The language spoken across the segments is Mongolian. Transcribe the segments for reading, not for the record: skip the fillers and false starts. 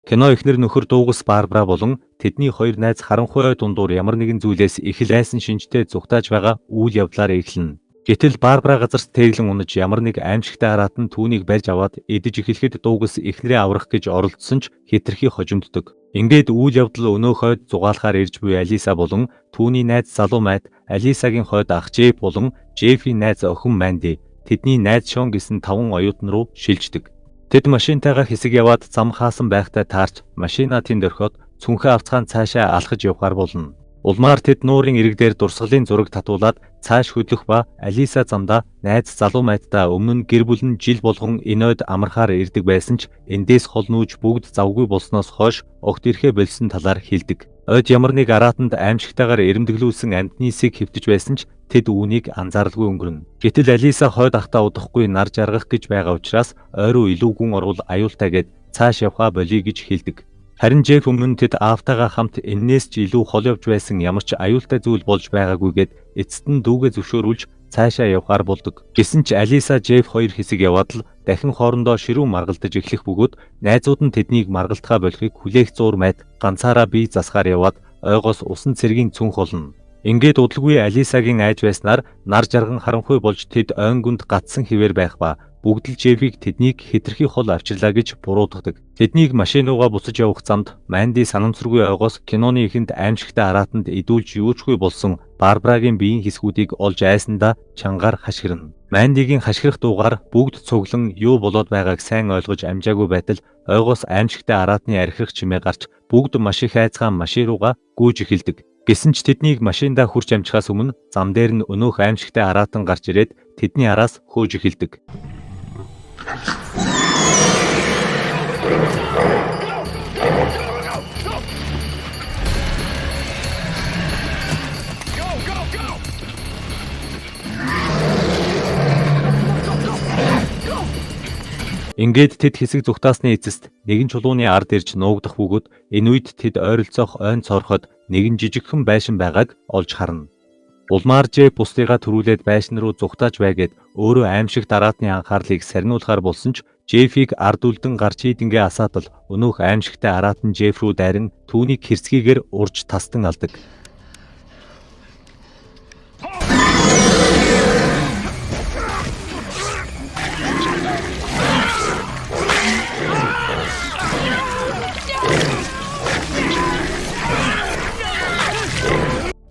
Кино эхнэр нөхөр дуугас Барбара болон тэдний хоёр найз харанхуй дундуур ямар нэгэн зүйлээс их л айсан шинжтэй зүгтааж байгаа үйл явдлаар эхэлнэ. Гэтэл Барбара газарт тэглэн унаж ямар нэг аимшигтай араатан түүнийг барьж аваад идэж эхлэхэд дуугас эхнэрээ аврах гэж оролдсон ч хэтэрхий хожимддог. Ингээд үйл явдал өнөө хойд зугаалахаар ирж буй Алиса болон түүний найз залуу майт Алисагийн хойд ах Джеф болон Джефийн найз охин Манди тэдний найз Шон гэсэн 5 оюутан руу шилждэг. Тэд машинтайгаа хэсэг яваад зам хаасан байхтай таарч машина тэнд орхиод цүнхээ авцгаан цаашаа алхаж явхаар болно. Улмаар тэд нуурын ирэг дээр дурсгалын зураг татуулаад цааш хөдлөх ба Алиса замдаа найз залуу майтаа өмнө нь гэр бүл нь жил болгон энэ ойд амархаар ирдэг байсан ч эндээс хол нүүж бүгд завгүй болсноос хойш огт ирэхэ болсон талаар хэлдэг. Ойд ямар нэг араатанд аимшигтайгаар эрэмдэглүүлсэн амтнисыг хэвтэж байсан ч тэд үүнийг анзааралгүй өнгөрнө. Гэтэл Алиса хойд ахта удахгүй нар жаргах гэж байгаа учраас ойроо илүү гүн орвол аюултай гэд цааш явхаа болиё гэж хэлдэг. Харин Джеф өмнө тэд аавтайгаа хамт эннээс ч илүү хол явж байсан ямар ч аюултай зүйл болж байгаагүйгээд эцэст нь дүүгээ зөвшөөрүүлж цаашаа явхаар болдог. Гэсэн ч Алиса Джеф хоёр хэсэг яваад л дахин хоорондоо ширүү маргалдаж эхлэх бөгөөд найзууд нь тэднийг маргалдахаа болохыг хүлээх зуур майд ганцаараа бие засахаар яваад ойгоос усан цэргийн цүнх болно. Ингээд удалгүй Алисагийн айж байснаар нар жарган харанхуй болж тэд ойнгонд гатсан хിവэр байх ба бүгд л Джефийг тэднийг хэтэрхий хол авчирлаа гэж буруутгадаг. Тэднийг машинуугаа буцаж явах замд Манди санамсаргүй ойгоос киноны ихэнд аимшигтай араатанд идүүлж юучгүй болсон Барбарагийн биеийн хэсгүүдийг олж айсандаа чангаар хашгирна. Мандигийн хашгирах дуугаар бүгд цуглан юу болоод байгааг сайн ойлгож амжаагүй байтал ойгоос аимшигтай араатны архирах чимээ гарч бүгд маш их айцгаан машин руугаа гүйж эхэлдэг. Гэсэн ч тэднийг машиндаа хурч амжихаас өмнө зам дээр нь өнөөх аимшигтай араатан гарч ирээд тэдний араас хөөж эхэлдэг. Ингээд тэд хэсэг зүгтаасны эцэст нэгэн чулууны ард ирж нуугдах бөгөөд энэ үед тэд ойролцоох ойн цороход нэгэн жижигхэн байшин байгааг олж харна. Улмаар Джеф бусдыгаа төрүүлээд байшин руу зүгтааж байгээд өөрөө аимшигт араатны анхаарлыг сарниулахаар болсон ч Джефийг ард үлдэн гарч идэнгээ асаатал өнөөх аимшигтай араатан Джеф рүү дайран түүнийг хэрцгийгээр урж тастан алдаг.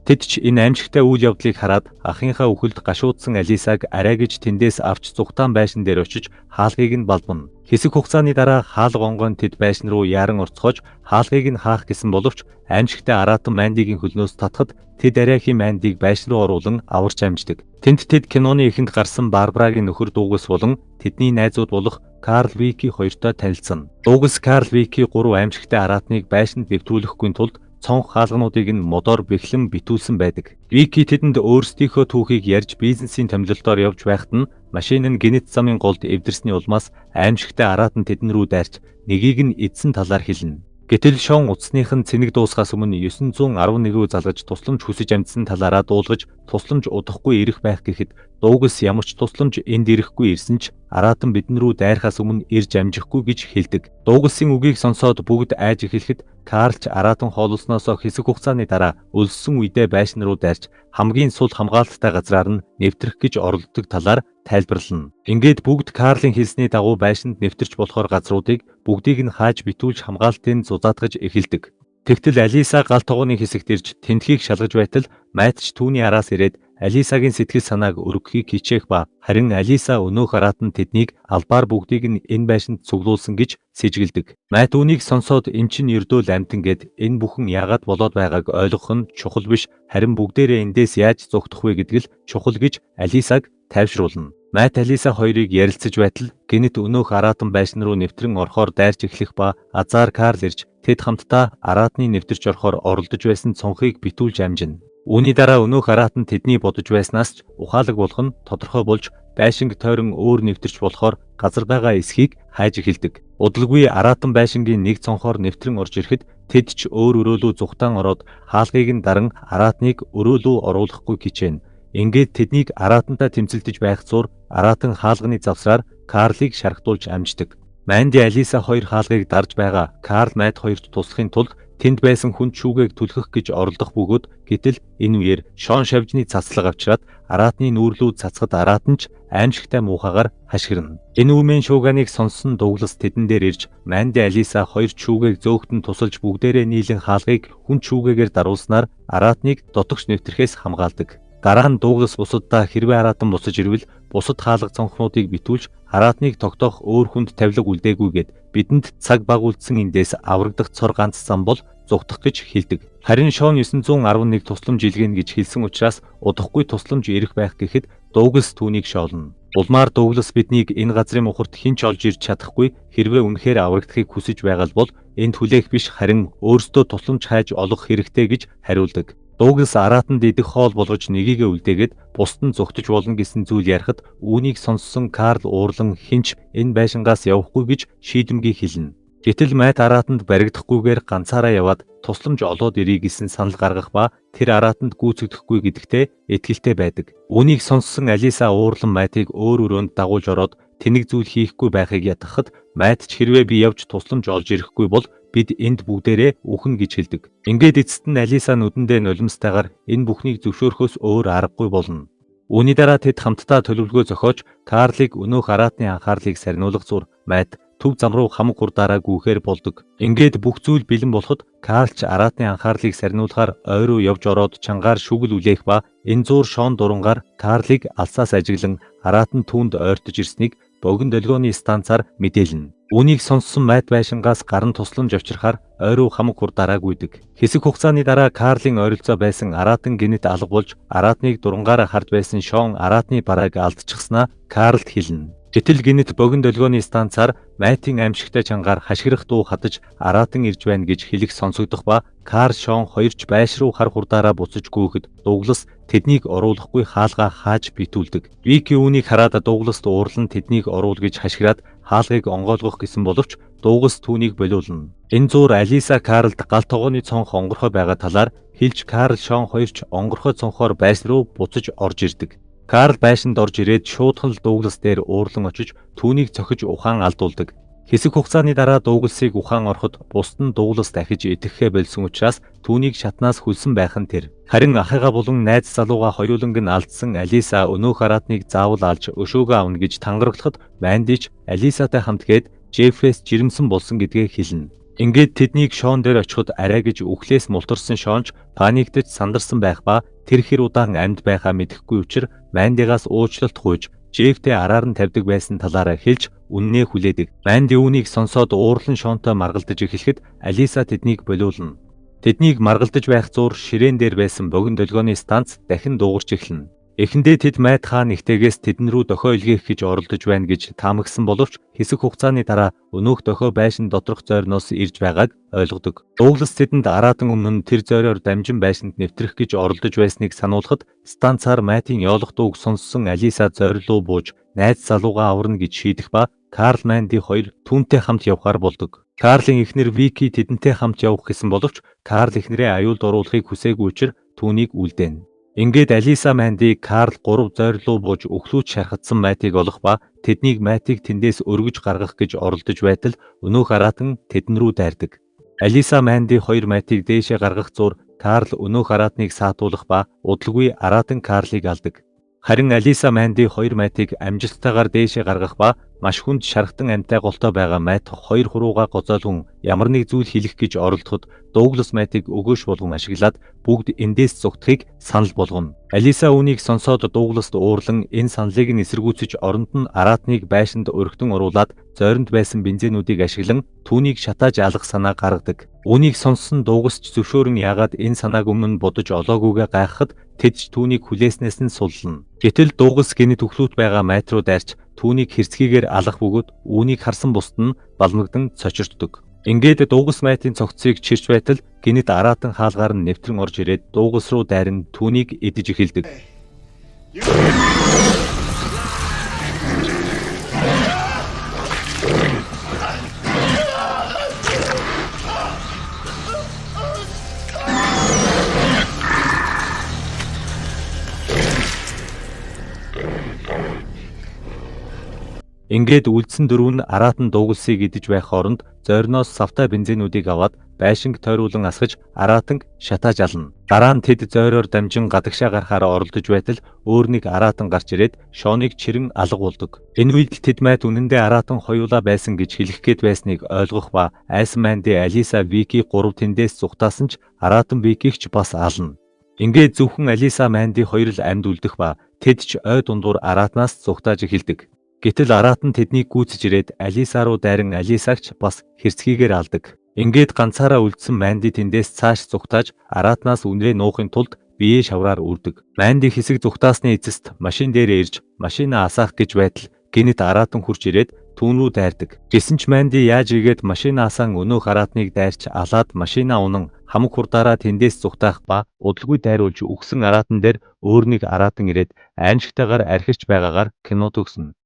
Тэд ч энэ аимшигтай үйл явдлыг хараад ахынхаа үхэлд гашуудсан Алисаг арай гэж тэндээс авч зүгтаан байшин дээр очиж хаалгыг нь балбана. Хэсэг хугацааны дараа хаалга онгон тэд байшин руу яаран орцгож хаалгыг нь хаах гэсэн боловч аимшигтай араатан Мандигийн хөлнөөс татхад тэд арайхийн Мандиг байшин руу оруулан аварч амждаг. Тэнд тэд киноны эхэнд гарсан Барбарагийн нөхөр дуугас болон тэдний найзууд болох Карл Вики хоёртой танилцсан. Дуугас Карл Вики 3 аимшигтай араатныг байшинд нэвтрүүлэхгүй тулд цонх хаалгануудыг нь модоор бэхлэн битүүлсэн байдаг. Вики тэдэнд өөрсдийнхөө түүхийг ярьж бизнесийн томилолтоор явж байхад нь машин нь гинэт замын голд эвдэрсний улмаас аимшигтай араатан тэдэн рүү дайрч нэгийг нь эдсэн талаар хэлнэ. Гэтэл Шон утасных нь цэник дуусгаас өмнө 911-өө залгаж тусламж хүсэж амжсан талаараа дуулгаж тусламж удахгүй ирэх байх гэхэд дуугас ямар ч тусламж энд ирэхгүй ирсэн ч араатан бидэн рүү дайрахаас өмнө ирж амжихгүй гэж хэлдэг. Дуугасын үгийг сонсоод бүгд айж эхлэхэд Карлч араатан хоололсноосоо хэсэг хугацааны дараа өлссөн үедээ байшин руу дайрч хамгийн сул хамгаалалттай газраар нь нэвтрэх гэж оролддог талаар тайлбарлана. Ингээд бүгд Карлын хэлсний дагуу байшинд нэвтэрч болохоор газруудыг бүгдийг нь хааж битүүлж хамгаалтын зузаатгаж эхэлдэг. Тэгтэл Алиса гал тогооны хэсэгт ирж тентхийг шалгаж байтал майтч түүний араас ирээд Алисагийн сэтгэл санааг өргөхийг хичээх ба харин Алиса өнөөх араатан тэднийг албаар бүгдийг нь энэ байшинд цуглуулсан гэж сэжгэлдэг. Майт үүнийг сонсоод эн чин ердөөл амтан гэд энэ бүхэн яагаад болоод байгааг ойлгох нь чухал биш, харин бүгдээрээ эндээс яаж зогтох вэ гэдг л чухал гэж Алисаг тайвшруулна. Майт Алиса хоёрыг ярилцаж байтал гинэт өнөөх араатан байшин руу нэвтрэн орохоор дайрч эхлэх ба азар Карл ирж тэд хамтдаа араатны нэвтэрч орохоор оролдож байсан цонхыг битүүлж амжина. Үүний дараа өнөөх араатан тэдний бодож байснаас ч ухаалаг болох нь тодорхой болж байшинг тойрон өөр нэвтэрч болохоор газар байгаа эсхийг хайж эхэлдэг. Удалгүй араатан байшингийн нэг цонхоор нэвтрэн орж ирэхэд тэд ч өөр өрөөлөө зүхтаан ороод хаалгыг нь даран араатныг өрөөлөө оруулахгүй хичээнэ. Ингээд тэднийг араатантай тэмцэлдэж байх зур араатан хаалганы завсраар Карлыг шархтуулж амждаг. Манди Алиса хоёр хаалгыг дарж байгаа Карл Майд хоёрт туслахын тулд тэнд байсан хүн шүүгээг түлхэх гэж оролдох бөгөөд гэтэл энэ үеэр Шон шавжны цацлага авчираад араатны нүүрлүү цацхад араатан ч аимшигтай муухагаар хашгирна. Энэ үмэн шууганыг сонссон Дуглас тэдэн дээр ирж Манди Алиса хоёр шүүгээг зөөхтөн тусалж бүгдээрээ нийлэн хаалгыг хүн шүүгээгээр даруулснаар араатныг дотогш нэвтрэхээс хамгаалдаг. Дараа нь Дуглас бусаддаа хэрвээ араатан бусаж ирвэл бусад хаалга цонхнуудыг битүүлж араатныг тогтоох өөр хүнд тавилга үлдээгүйгээд бидэнд цаг баг үлдсэн эндээс аврагдах цор ганц зам бол зүгтах гэж хэлдэг. Харин Шон 911 тусламж илгээнэ гэж хэлсэн учраас удахгүй тусламж ирэх байх гэхэд Дуглас түүнийг шоолно. Улмаар Дуглас биднийг энэ газрын мухарт хинч олж ирж чадахгүй хэрвээ үнэхээр аврагдахыг хүсэж байгаа бол энд хүлээх биш харин өөрсдөө тусламж хайж олох хэрэгтэй гэж хариулдаг. Дуглас араатанд идэх хоол болгож нёгийгээ үлдээгээд бусд нь зүгтж болно гэсэн зүйл ярихад үүнийг сонссон Карл уурлан хинч энэ байшингаас явахгүй гэж шийдэмгий хэлнэ. Гэтэл Майд араатанд баригдахгүйгээр ганцаараа яваад тусламж олоод ирье гэсэн санал гаргах ба тэр араатанд гүйцэгдэхгүй гэдэгтээ итгэлтэй байдаг. Үүнийг сонссон Алиса уурлан Майдыг өөр өрөөнд дагуулж ороод тэнэг зүйл хийхгүй байхыг ятгахад Майд ч хэрвээ би явж тусламж олж ирэхгүй бол бид энд бүгдээрээ үхэн гэж хэлдэг. Ингээд эцэст нь Алиса нүдэндээ нулимстайгаар энэ бүхнийг зөвшөөрөхөөс өөр аргагүй болно. Үүний дараа тэд хамтдаа төлөвлөгөө зохиож Карлыг өнөөх араатны анхаарлыг сарниулах зур Майд төв зам руу хамаг хурдаараа гүйхээр болдог. Ингээд бүх зүйл бэлэн болоход Карл ч араатны анхаарлыг сарниулахаар ой руу явж ороод чангаар шүгэл үлээх ба энэ зур Шон дурангаар Карлыг алсаас ажиглан араатан түүнд ойртож ирснийг богино долгионы станцаар мэдээлнэ. Үүнийг сонссон Майд байшингаас гаран тусламж авчирхаар ой руу хамаг хурдаараа гүйдэг. Хэсэг хугацааны дараа Карлын ойролцоо байсан араатан гинэт алга болж араатныг дурангаараа харж байсан Шон араатны барааг алдчихснаа Карлд хэлнэ. Гэтэл гинэт богино долгионы станцаар Майдын аимшигтай чангаар хашгирах дуу хадаж араатан ирж байна гэж хэлэх сонсогдох ба Карл Шон хоёрч байш руу хар хурдаараа буцаж гүйхэд Дуглас тэднийг оруулахгүй хаалгаа хааж битүүлдэг. Вики үүнийг хараад Дугласт уурлан тэднийг оруул гэж хашгираад хаалгыг онгойлгох гэсэн боловч Дуглас түүнийг болиулна. Энэ зуур Алиса Карлд гал тогооны цонх онгорхой байгаа талаар хэлж Карл Шон хоёрч онгорхой цонхоор байс руу буцаж орж ирдэг. Карл байшинд орж ирээд шуудхан л Дуглас дээр уурлан очиж түүнийг цохиж ухаан алдуулдаг. Хэсэг хугацааны дараа Дугласыг ухаан ороход бусд нь Дуглас дахиж итгэхээ болсон учраас түүнийг шатнаас хөлсөн байх нь тэр. Харин ахыгаа булан найз залууга хоёуланг нь алдсан Алиса өнөөх араатныг заавал алж өшөөгөө авна гэж тангараглахад Мандич Алисатай хамт гээд Жеффрээс жирэмсэн болсон гэдгээ хэлнэ. Ингээд тэднийг Шон дээр очиход арай гэж үхлээс мултарсан Шонч паниктаж сандарсан байх ба тэр хэр удаан амьд байхаа мэдэхгүй учраа Мандигаас уучлалт гуйж Жеффтэй араар нь тавьдаг байсан талаараа хэлж үннээ хүлээдэг. Манди үүнийг сонсоод уурлан Шонтой маргалдаж эхлэхэд Алиса тэднийг болиулна. Тэднийг маргалдаж байх зуур ширээн дээр байсан богино долгионы станц дахин дуугарч эхэлнэ. Эхэндээ тэд Майд хаан нэгтээс тэдэн рүү дохио илгээх гэж оролдож байна гэж таамагсан боловч хэсэг хугацааны дараа өнөөх дохио байшин доторх зойрноос ирж байгааг ойлгодог. Дуглас тэдэнд араатан өмнө нь тэр зойроор дамжин байшинд нэвтрэх гэж оролдож байсныг сануулхад станцаар Майдын ёолох дууг сонссон Алиса зойрлуу бууж найз залуугаа аварна гэж шийдэх ба Карл Манди хоёр түүнтэй хамт явхаар болдог. Карлын эхнэр Вики тэдэнтэй хамт явах гэсэн боловч Карл эхнэрээ аюулд оруулахыг хүсээгүй учраа түүнийг үлдээнэ. Ингээд Алиса Манди Карл 3 зойрлуу бууж өглөөч шархатсан Майтыг олох ба тэднийг Майтыг тэндээс өргөж гаргах гэж оролдож байтал өнөөх араатан тэдэн рүү дайрдаг. Алиса Манди 2 Майтыг дээшээ гаргах зур Карл өнөөх араатныг саатуулах ба удалгүй араатан Карлыг алдаг. Харин Алиса Манди 2 Майтыг амжилттайгаар дээшээ гаргах ба маш хүнд шархтан амьтай голтой байгаа Майт 2 хурууга гоцоолгон ямар нэг зүйл хэлэх гэж оролдоход Дуглас Майтыг өгөөш болгон ашиглаад бүгд эндээс зүгтхийг санал болгоно. Алиса үүнийг сонсоод Дугласт уурлан энэ саналыг нь эсэргүүцэж оронд нь араатныг байшинд өргөтөн оруулаад зойронд байсан бензинүүдийг ашиглан түүнийг шатааж алах санаа гаргадаг. Үүнийг сонссон Дуглас ч зөвшөөрөн яагаад энэ санааг өмнө нь бодож олоогүйгээ гайхахад тэд ч түүнийг хүлээснээс нь суллана. Гэтэл Дуглас гинэт өглөөт байгаа Майт руу дайрч түүнийг хэрцгийгээр алах бөгөөд үүнийг харсан бусд нь балмагдан цочирддог. Ингээд дуугас майтын цогцыг чирч байтал гинэд араатан хаалгаар нь нэвтрэн орж ирээд дуугас руу дайран түүнийг идэж эхэлдэг. Ингээд үлдсэн дөрөв нь араатан дуугалсыг идэж байх хооронд зойрноос савтай бензинүүдийг аваад байшинг тойруулан асгаж араатанг шатааж ална. Дараа нь тэд зойроор дамжин гадагшаа гарахаар оролдож байтал өөр нэг араатан гарч ирээд Шоныг чирэн алга болдог. Энэ үед тэд майд үнэндээ араатан хоёулаа байсан гэж хэлэх гээд байсныг ойлгох ба айсан майнд Алиса Вики 3 тэндээс зүхтаасан ч араатан Викийг ч бас ална. Ингээд зөвхөн Алиса Манди хоёр л амьд үлдэх ба тэд ч ой дундуур араатнаас зүхтааж эхэлдэг. Гэтэл араатан тэднийг гүйцэж ирээд Алиса руу дайран Алисагч бас хэрцгийгээр алдаг. Ингээд ганцаараа үлдсэн Манди тэндээс цааш зүхтааж араатнаас үнрээ нуухын тулд биеэ шавраар үрдэг. Манди хэсэг зүхтаасны эцэст машин дээр ирж машинаа асаах гэж байтал гинэт араатан хурж ирээд түүн рүү дайрдаг. Гэсэн ч Манди яаж игээд машинаа асан өнөөх араатныг дайрч алаад машинаа унан хамаг хурдаараа тэндээс зүхтаах ба удалгүй дайруулж өгсөн араатан дээр өөр нэг араатан ирээд аимшигтайгаар архирч байгаагаар кино төгснө.